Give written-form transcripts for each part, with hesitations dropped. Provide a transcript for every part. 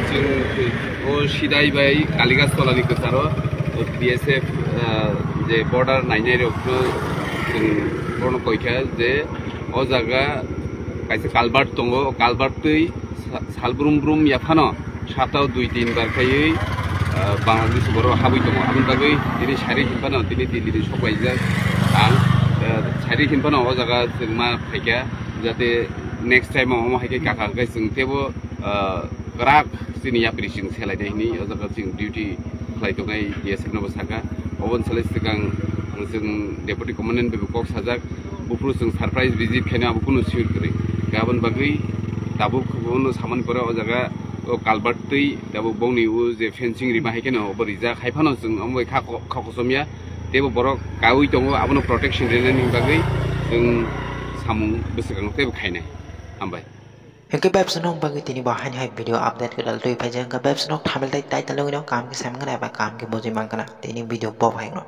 जों सिदाय बाय कालिगास तलानि गोसारो BSF जे border नायनाय रखनो जों बरन कयखा जे ओ जागा कायसे कालबार्ट दङ कालबार्ट दै सालब्रुम ब्रुम याफानो साताव 2-3 बार खायै बांलादेश बर' हाबै दङ आबुन बागै दिनै सारि हिनफानो दिनै दिल्लीनि सबायजा आं सारि हिनफानो ओ जागा जों मा फायखा जाहाथे नेक्स्ट टाइमाव मा हायके काका जों तेबो राग जोंनि याप्रिसिं सेलायनायनि ओ जागा जों डिउटि खालायदोंनाय BSF नबो साका अबन साले सिगां जों डेपुटी कमान्डेन्ट बेबो कक साजाक बुफ्रु जों सरप्राइज विजिट खायना आबो कुनु सिउर करै गाबोन बागै दाबो खबनो सामान पर ओ जागा कालबार्ट दै दाबो बंनि उ जे फेंसिं रिमा हायकेनो बरिजा खायफानो जों अमय खाखसमिया तेबो बर' कावै दङ आबनो प्रोटेक्शन रेनायनि बागै जों सामुं बोसोगां तेबो खायनाय हामबाय Hingga website bagi tini bahan hai video update ke dalam tu ipa jeng ke website thamel tai tai talung ino kam ke sam ngana ba kam ke boji mangkana tini video bob hai no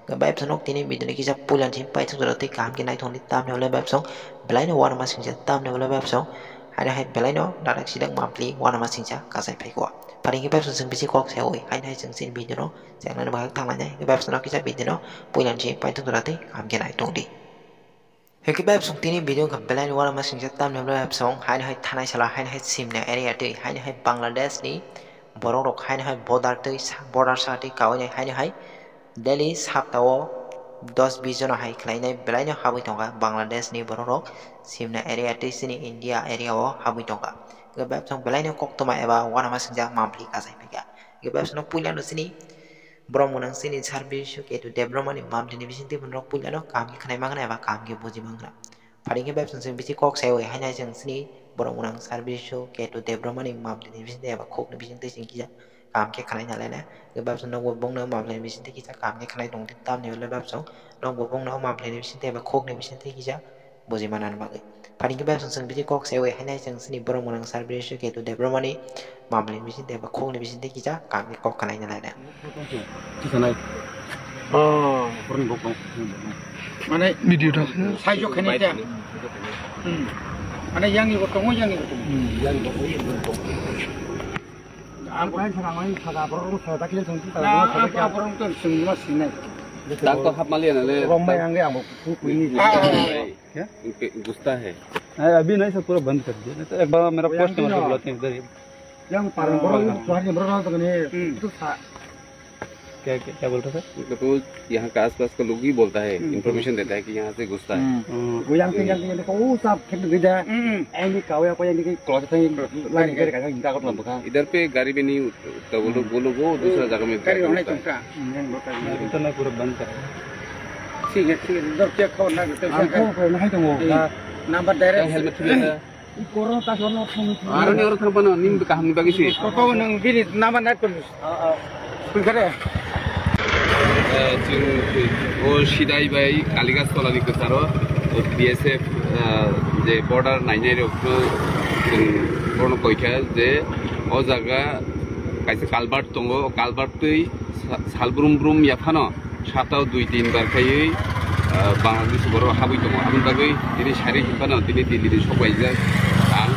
ke website tini video ni kisa pulan sim pai chung doroti kam ke nai thong di tam ne wala website belai no wana masing ja tam ne wala website hai belai no darak sidang mampli wana masing ja kasai pai ko paling ke website sing bisi kok sai oi hai sing sin video no jang na ba thang nai ke website kisa video no pulan sim pai chung doroti kam ke nai thong di Hingga bab song tini video kan belai wala masing jatam ne bab song hai thanai sala hai sim ne area tei hai Bangladesh ni borok rok hai border tei border sa tei kawai hai Delhi saptao 10-20 jon hai khlainai belai no habui tonga Bangladesh ni borok rok sim ne area tei sini India area o habui tonga ke bab song belai no kok toma eba wala masing ja mampli kasai pega ke bab song puila no sini Bromunang sini service ke tu development mam dini bisin ti benrok punya no kami kena mangan eba kami boji mangna paling ke bab sing bisi kok sewe hanya jeng sini Bromunang service ke tu development mam dini bisin ti eba kok ni bisin ti sing kija kami ke kena nyala na ke bab sing no bong no mam dini bisin ti kija kami ke kena dong ti tam ni bab sing no bong no mam dini bisin ti eba kok ni bisin ti kija boji manan bagai paling ke bab sing bisi kok sewe hanya jeng sini Bromunang service ke tu development mam dini bisin ti eba kok ni bisin ti kija kami kok kena nyala na Kisana purni bokong mana video dah saya jok kena dia mana yang ni bokong yang ni bokong am kain sarang main saga perlu saya tak kira sengsi apa perlu tu semua sini दाग तो हाथ मालिया ना ले रोम्बा यांगे हम कोई नहीं क्या गुस्सा है अभी नहीं सब पूरा बंद कर दिया नहीं तो एक बार मेरा पोस्ट में बुलाते हैं इधर yang parang borong suaranya borong तो कने itu क्या बोल रहा था तो यहाँ का आसपास का लोग ही बोलता है इन्फॉर्मेशन देता है कि यहाँ से घुसता है वो yang को सब खेत गया एंडी कावे apa yang di क्लॉज थे लाइन के का इनका को लंबा इधर पे गाड़ी भी नहीं तो वो लोग वो दूसरा जगह में तो ना पूरा बंद कर ठीक है इधर चेक करो ना तो नहीं तो वो नंबर डायरेक्ट हेलमेट खुले कोरोना का सोनो आरो ने orang pano nim ka hamni bagi sih kok nang bini nama nak pun pikir ও সিদাই বাই কালিগাস তলানি গোসারো BSF যে বর্ডার নাইনাই রকনো जों বরন কয়খা যে ও জায়গা কাইছে কালবার্ট দङ কালবার্ট दै सालब्रुम ब्रुम याफानो साताव 2-3 बार खायै बांलादेश बर' हाबै दङ आबुन बागै दिनै सारि हिनफानो दिनै दिल्लीनि सबायजा आं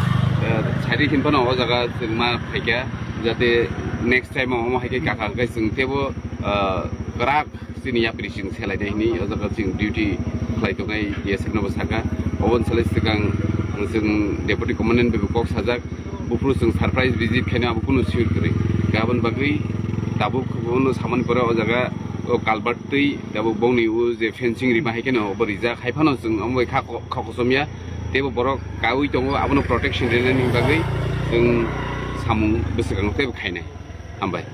सारि हिनफानो ओ जागा जों मा फायखा जाहाथे नेक्स्ट टाइमाव मा हायके काका जों तेबो राग जोंनि याप्रिसिं सेलायनायनि ओ जागा जों डिउटि खालायदोंनाय BSF नबो साका अबन साले सिगां जों डेपुटी कमान्डेन्ट बेबो कक साजाक बुफ्रु जों सरप्राइज विजिट खायना आबो कुनु सिउर करै गाबोन बागै दाबो खबनो सामान पर ओ जागा कालबार्ट दै दाबो बंनि उ जे फेंसिं रिमा हायकेनो बरिजा खायफानो जों अमय खाखसमिया तेबो बर' कावै दङ आबनो प्रोटेक्शन रेनायनि बागै जों सामुं बोसोगां तेबो खायनाय हामबाय